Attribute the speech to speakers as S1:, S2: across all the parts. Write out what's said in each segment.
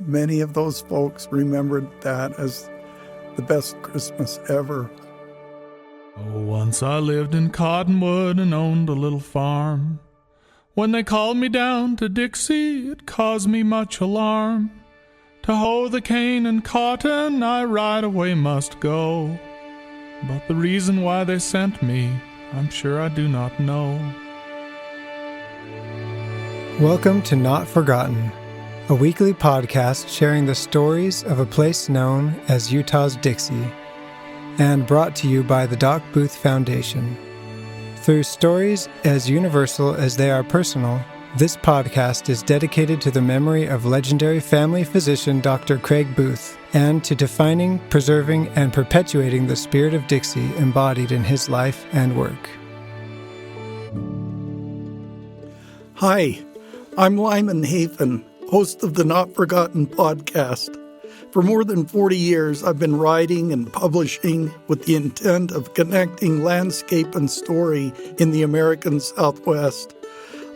S1: Many of those folks remembered that as the best Christmas ever.
S2: Oh, once I lived in Cottonwood and owned a little farm. When they called me down to Dixie, it caused me much alarm. To hoe the cane and cotton, I right away must go. But the reason why they sent me, I'm sure I do not know.
S3: Welcome to Not Forgotten, a weekly podcast sharing the stories of a place known as Utah's Dixie, and brought to you by the Doc Booth Foundation. Through stories as universal as they are personal, this podcast is dedicated to the memory of legendary family physician Dr. Craig Booth and to defining, preserving, and perpetuating the spirit of Dixie embodied in his life and work.
S1: Hi, I'm Lyman Hafen, host of the Not Forgotten podcast. For more than 40 years, I've been writing and publishing with the intent of connecting landscape and story in the American Southwest.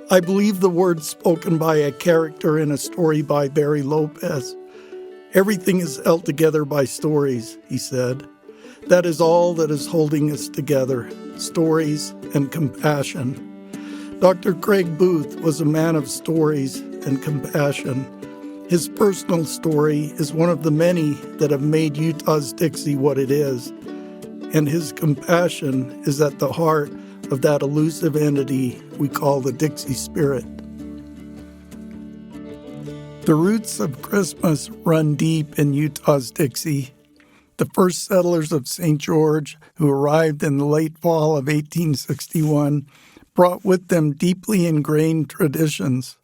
S1: I believe the words spoken by a character in a story by Barry Lopez. Everything is held together by stories, he said. That is all that is holding us together, stories and compassion. Dr. Craig Booth was a man of stories and compassion. His personal story is one of the many that have made Utah's Dixie what it is, and his compassion is at the heart of that elusive entity we call the Dixie spirit. The roots of Christmas run deep in Utah's Dixie. The first settlers of St. George, who arrived in the late fall of 1861, brought with them deeply ingrained traditions.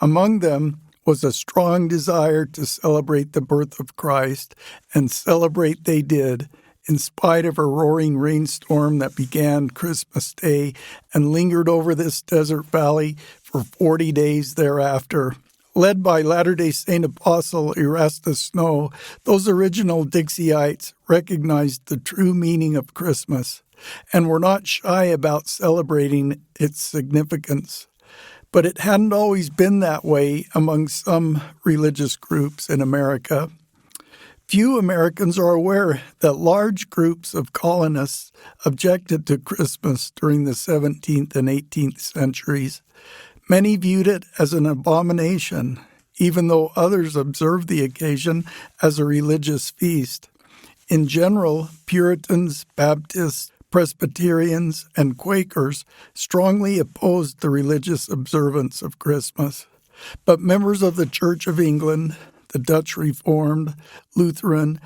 S1: Among them was a strong desire to celebrate the birth of Christ, and celebrate they did, in spite of a roaring rainstorm that began Christmas Day and lingered over this desert valley for 40 days thereafter. Led by Latter-day Saint Apostle Erastus Snow, those original Dixieyites recognized the true meaning of Christmas and were not shy about celebrating its significance. But it hadn't always been that way among some religious groups in America. Few Americans are aware that large groups of colonists objected to Christmas during the 17th and 18th centuries. Many viewed it as an abomination, even though others observed the occasion as a religious feast. In general, Puritans, Baptists, Presbyterians, and Quakers strongly opposed the religious observance of Christmas. But members of the Church of England, the Dutch Reformed, Lutheran,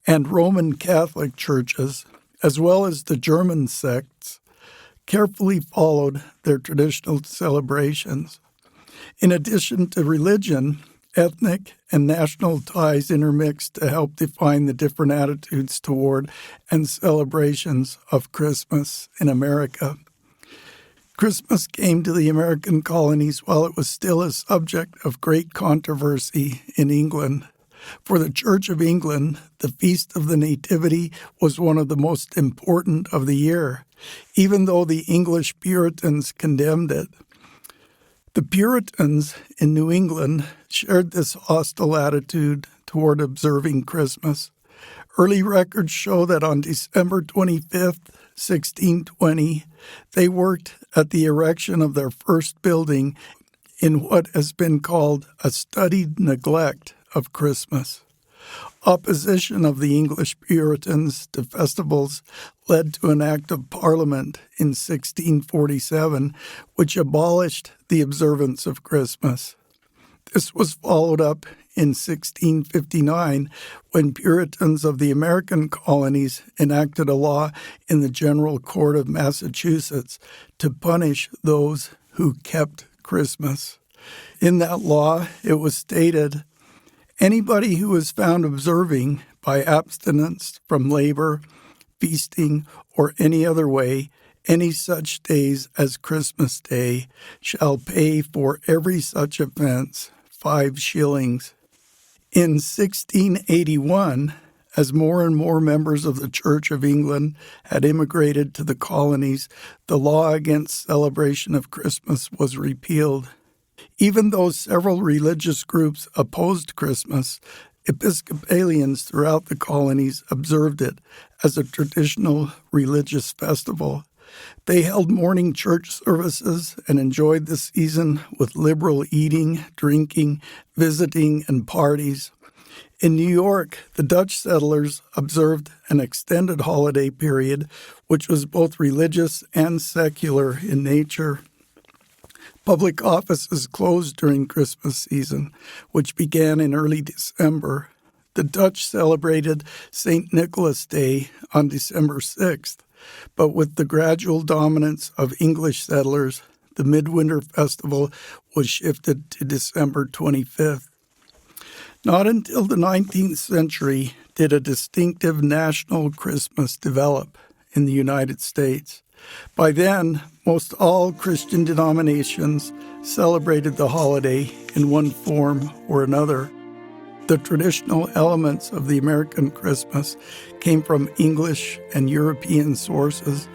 S1: and Roman Catholic churches, as well as the German sects, carefully followed their traditional celebrations. In addition to religion, ethnic and national ties intermixed to help define the different attitudes toward and celebrations of Christmas in America. Christmas came to the American colonies while it was still a subject of great controversy in England. For the Church of England, the Feast of the Nativity was one of the most important of the year, even though the English Puritans condemned it. The Puritans in New England shared this hostile attitude toward observing Christmas. Early records show that on December 25th, 1620, they worked at the erection of their first building in what has been called a studied neglect of Christmas. Opposition of the English Puritans to festivals led to an act of Parliament in 1647, which abolished the observance of Christmas. This was followed up in 1659 when Puritans of the American colonies enacted a law in the General Court of Massachusetts to punish those who kept Christmas. In that law, it was stated, anybody who is found observing by abstinence from labor, feasting, or any other way any such days as Christmas Day shall pay for every such offense 5 shillings. In 1681, as more and more members of the Church of England had immigrated to the colonies, the law against celebration of Christmas was repealed. Even though several religious groups opposed Christmas, Episcopalians throughout the colonies observed it as a traditional religious festival. They held morning church services and enjoyed the season with liberal eating, drinking, visiting, and parties. In New York, the Dutch settlers observed an extended holiday period, which was both religious and secular in nature. Public offices closed during Christmas season, which began in early December. The Dutch celebrated St. Nicholas Day on December 6th, but with the gradual dominance of English settlers, the Midwinter Festival was shifted to December 25th. Not until the 19th century did a distinctive national Christmas develop in the United States. By then, most all Christian denominations celebrated the holiday in one form or another. The traditional elements of the American Christmas came from English and European sources,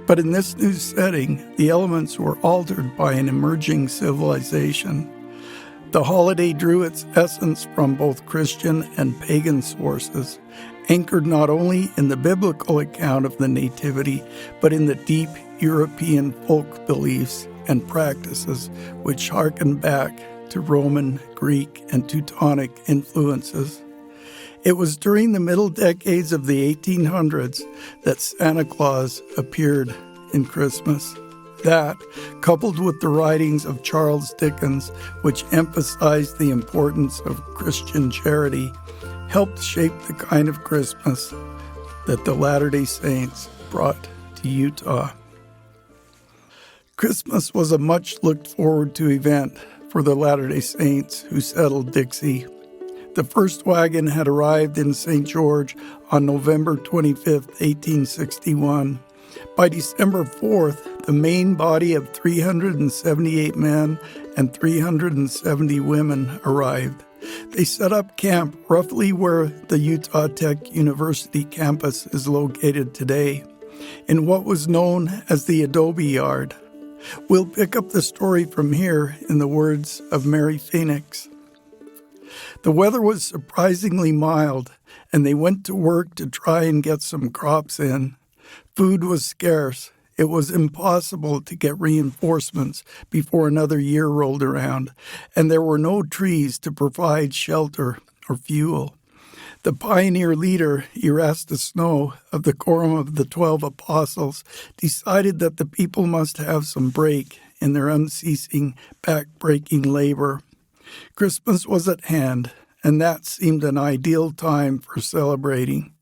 S1: but in this new setting, the elements were altered by an emerging civilization. The holiday drew its essence from both Christian and pagan sources, anchored not only in the biblical account of the Nativity, but in the deep European folk beliefs and practices which harken back to Roman, Greek, and Teutonic influences. It was during the middle decades of the 1800s that Santa Claus appeared in Christmas. That, coupled with the writings of Charles Dickens, which emphasized the importance of Christian charity, helped shape the kind of Christmas that the Latter-day Saints brought to Utah. Christmas was a much looked forward to event for the Latter-day Saints who settled Dixie. The first wagon had arrived in St. George on November 25, 1861. By December 4th, the main body of 378 men and 370 women arrived. They set up camp roughly where the Utah Tech University campus is located today, in what was known as the Adobe Yard. We'll pick up the story from here in the words of Mary Phoenix. The weather was surprisingly mild, and they went to work to try and get some crops in. Food was scarce. It was impossible to get reinforcements before another year rolled around, and there were no trees to provide shelter or fuel. The pioneer leader, Erastus Snow, of the Quorum of the 12 Apostles, decided that the people must have some break in their unceasing, back-breaking labor. Christmas was at hand, and that seemed an ideal time for celebrating.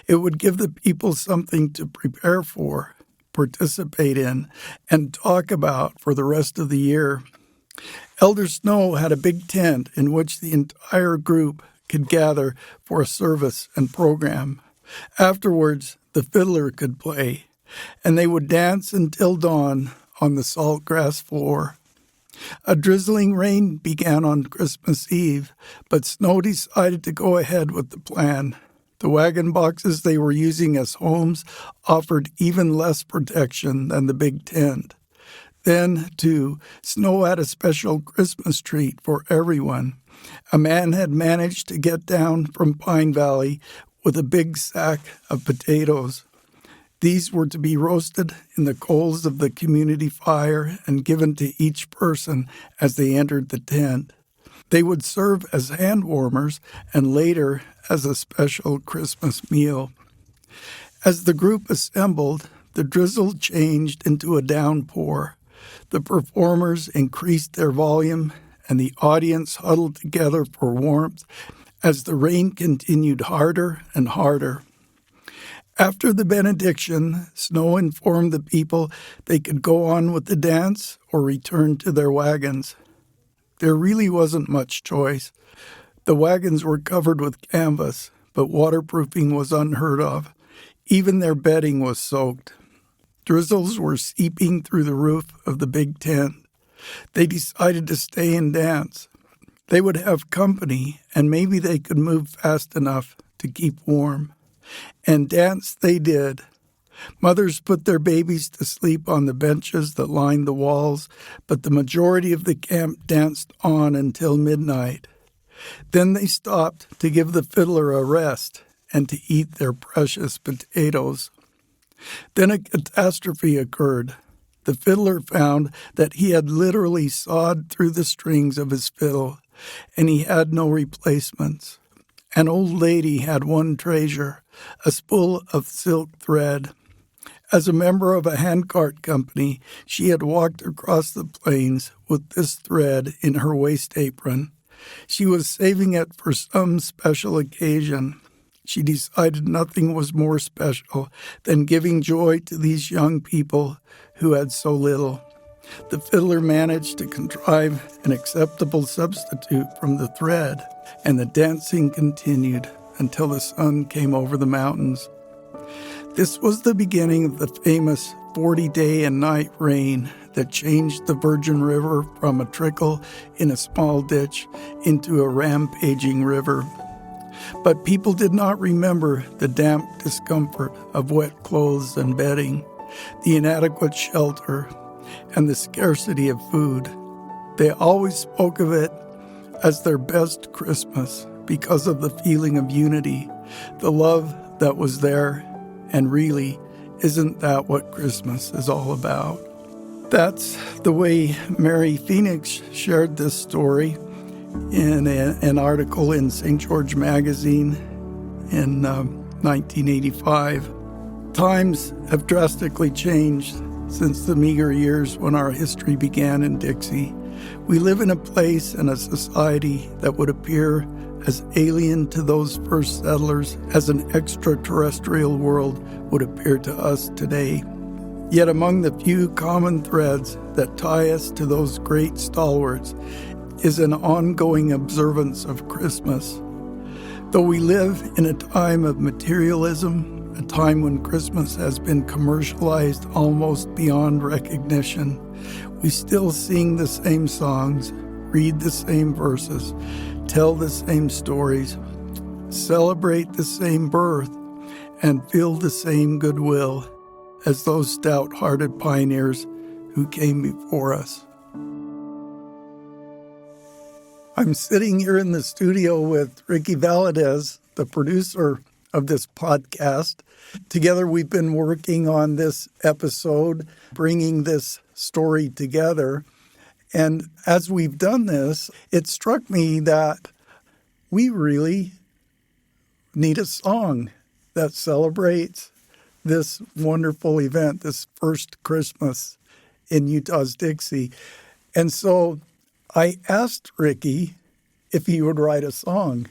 S1: It would give the people something to prepare for, participate in, and talk about for the rest of the year. Elder Snow had a big tent in which the entire group could gather for a service and program. Afterwards, the fiddler could play, and they would dance until dawn on the salt grass floor. A drizzling rain began on Christmas Eve, but Snow decided to go ahead with the plan. The wagon boxes they were using as homes offered even less protection than the big tent. Then, too, Snow had a special Christmas treat for everyone. A man had managed to get down from Pine Valley with a big sack of potatoes. These were to be roasted in the coals of the community fire and given to each person as they entered the tent. They would serve as hand warmers and later as a special Christmas meal. As the group assembled, the drizzle changed into a downpour. The performers increased their volume, and the audience huddled together for warmth as the rain continued harder and harder. After the benediction, Snow informed the people they could go on with the dance or return to their wagons. There really wasn't much choice. The wagons were covered with canvas, but waterproofing was unheard of. Even their bedding was soaked. Drizzles were seeping through the roof of the big tent. They decided to stay and dance. They would have company, and maybe they could move fast enough to keep warm. And dance they did. Mothers put their babies to sleep on the benches that lined the walls, but the majority of the camp danced on until midnight. Then they stopped to give the fiddler a rest and to eat their precious potatoes. Then a catastrophe occurred. The fiddler found that he had literally sawed through the strings of his fiddle, and he had no replacements. An old lady had one treasure, a spool of silk thread. As a member of a handcart company, she had walked across the plains with this thread in her waist apron. She was saving it for some special occasion. She decided nothing was more special than giving joy to these young people who had so little. The fiddler managed to contrive an acceptable substitute from the thread, and the dancing continued until the sun came over the mountains. This was the beginning of the famous 40-day and night rain that changed the Virgin River from a trickle in a small ditch into a rampaging river. But people did not remember the damp discomfort of wet clothes and bedding, the inadequate shelter, and the scarcity of food. They always spoke of it as their best Christmas because of the feeling of unity, the love that was there. And really, isn't that what Christmas is all about? That's the way Mary Phoenix shared this story in an article in St. George Magazine in 1985. Times have drastically changed since the meager years when our history began in Dixie. We live in a place and a society that would appear as alien to those first settlers as an extraterrestrial world would appear to us today. Yet among the few common threads that tie us to those great stalwarts is an ongoing observance of Christmas. Though we live in a time of materialism, a time when Christmas has been commercialized almost beyond recognition, we still sing the same songs, read the same verses, tell the same stories, celebrate the same birth, and feel the same goodwill as those stout-hearted pioneers who came before us. I'm sitting here in the studio with Ricky Valadez, the producer of this podcast. Together we've been working on this episode, bringing this story together. And as we've done this, it struck me that we really need a song that celebrates this wonderful event, this first Christmas in Utah's Dixie. And so I asked Ricky if he would write a song.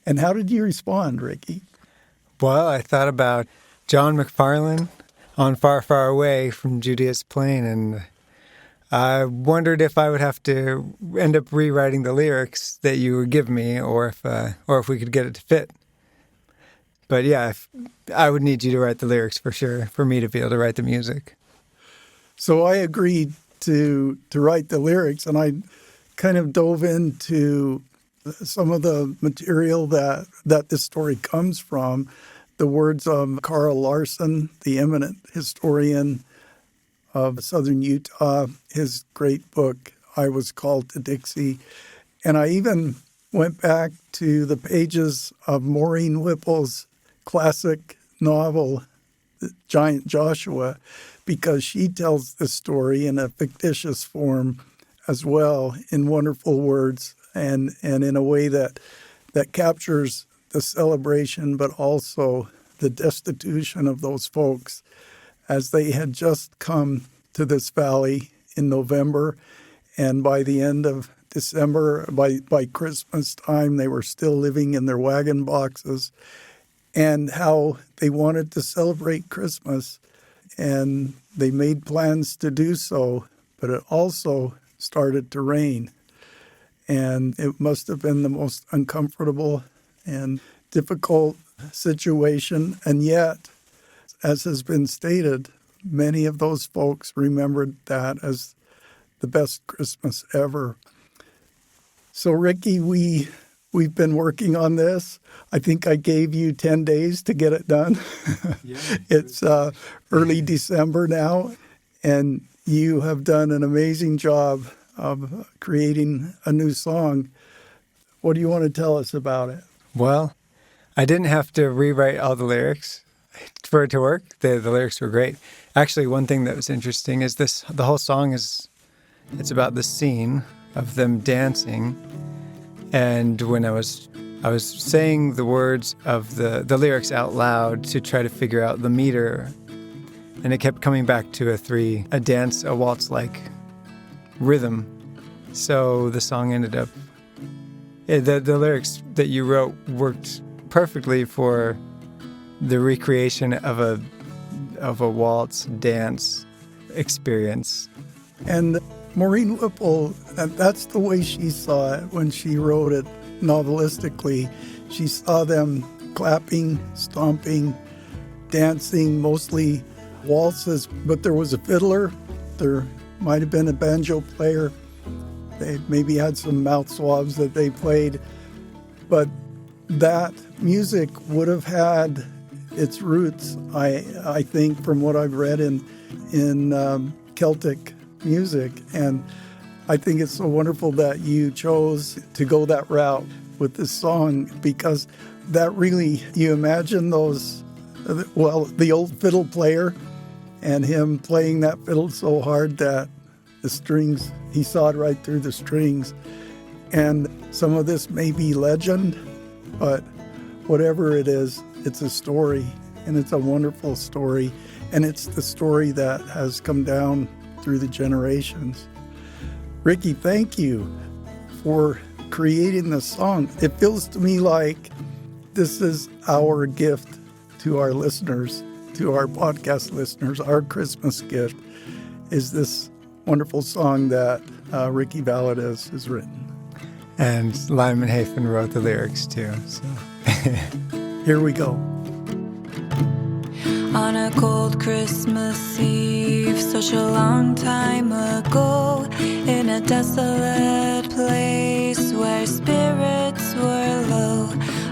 S1: And how did you respond, Ricky?
S3: Well, I thought about John McFarlane on Far, Far Away from Judea's Plain, and I wondered if I would have to end up rewriting the lyrics that you would give me, or if we could get it to fit. But yeah, I would need you to write the lyrics for sure, for me to be able to write the music.
S1: So I agreed to write the lyrics, and I kind of dove into some of the material that this story comes from. The words of Carl Larson, the eminent historian of southern Utah, his great book, I Was Called to Dixie. And I even went back to the pages of Maureen Whipple's classic novel, Giant Joshua, because she tells the story in a fictitious form as well, in wonderful words and in a way that captures the celebration, but also the destitution of those folks as they had just come to this valley in November, and by the end of December, by Christmas time, they were still living in their wagon boxes, and how they wanted to celebrate Christmas, and they made plans to do so, but it also started to rain, and it must have been the most uncomfortable and difficult situation, and yet, as has been stated, many of those folks remembered that as the best Christmas ever. So, Ricky, we we've been working on this. I think I gave you 10 days to get it done.
S3: Yeah.
S1: It's early December now, and you have done an amazing job of creating a new song. What do you want to tell us about it?
S3: Well, I didn't have to rewrite all the lyrics for it to work. The lyrics were great. Actually, one thing that was interesting is the whole song it's about the scene of them dancing. And when I was saying the words of the lyrics out loud to try to figure out the meter, and it kept coming back to a waltz-like rhythm. So the song ended up, the lyrics that you wrote worked perfectly for the recreation of a waltz dance experience.
S1: And Maureen Whipple, that's the way she saw it when she wrote it novelistically. She saw them clapping, stomping, dancing, mostly waltzes, but there was a fiddler, there might have been a banjo player, they maybe had some mouth swabs that they played, but that music would have had its roots, I think, from what I've read in Celtic music. And I think it's so wonderful that you chose to go that route with this song, because that really, you imagine the old fiddle player and him playing that fiddle so hard that the strings, he sawed right through the strings. And some of this may be legend, but whatever it is, it's a story, and it's a wonderful story. And it's the story that has come down through the generations. Ricky, thank you for creating this song. It feels to me like this is our gift to our listeners, to our podcast listeners. Our Christmas gift is this wonderful song that Ricky Valadez has written.
S3: And Lyman Hafen wrote the lyrics too. So
S1: here we go.
S4: On a cold Christmas Eve, such a long time ago, in a desolate place where spirits were low,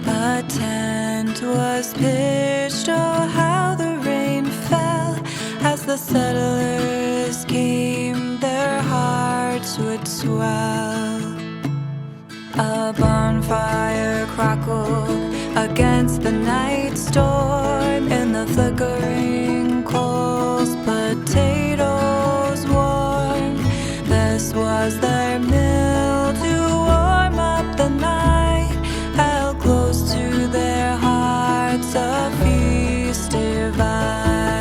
S4: a tent was pitched. Oh, how the rain fell as the settlers came, their hearts would swell. A bonfire crackled against the night storm, in the flickering coals, potatoes warm. This was their meal to warm up the night, held close to their hearts, a feast divine.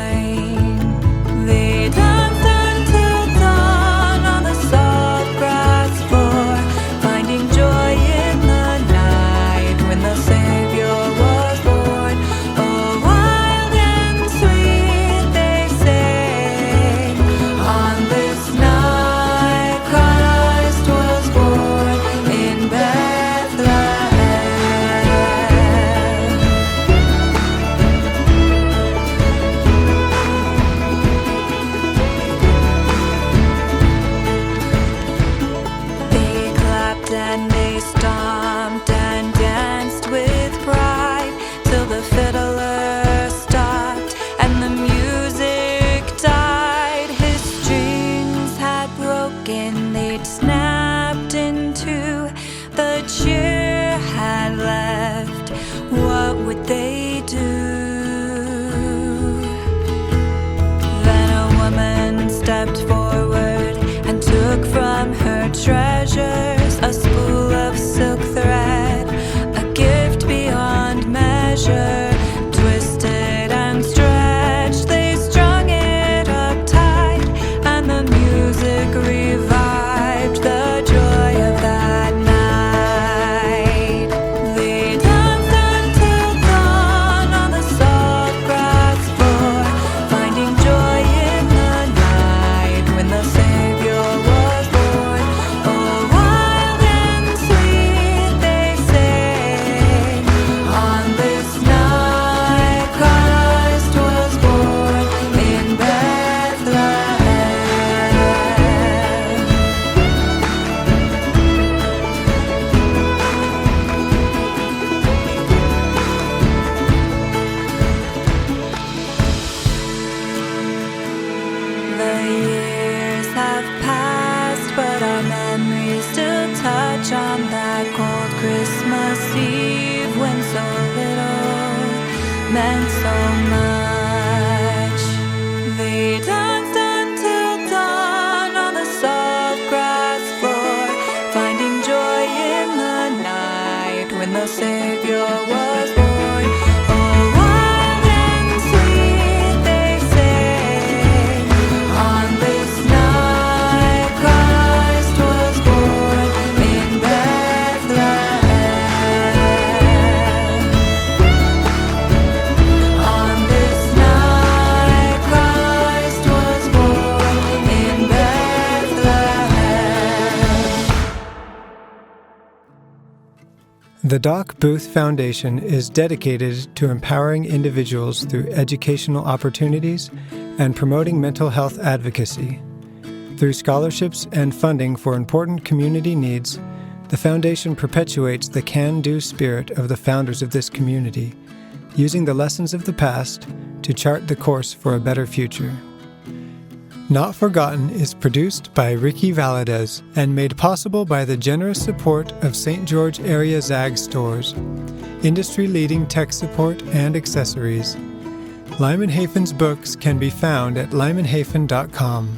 S4: They danced until dawn on the soft grass floor, finding joy in the night when the Savior was born. Oh, wild and sweet receive when so little meant so much. They danced until dawn on the soft grass floor, finding joy in the night when the Savior was born. Oh, wild and sweet, they say, on this night Christ was born in Bethlehem. On this night Christ was born in Bethlehem.
S3: The Doc Booth Foundation is dedicated to empowering individuals through educational opportunities and promoting mental health advocacy. Through scholarships and funding for important community needs, the foundation perpetuates the can-do spirit of the founders of this community, using the lessons of the past to chart the course for a better future. Not Forgotten is produced by Ricky Valadez and made possible by the generous support of St. George Area Zag Stores, industry-leading tech support and accessories. Lyman Hafen's books can be found at lymanhafen.com.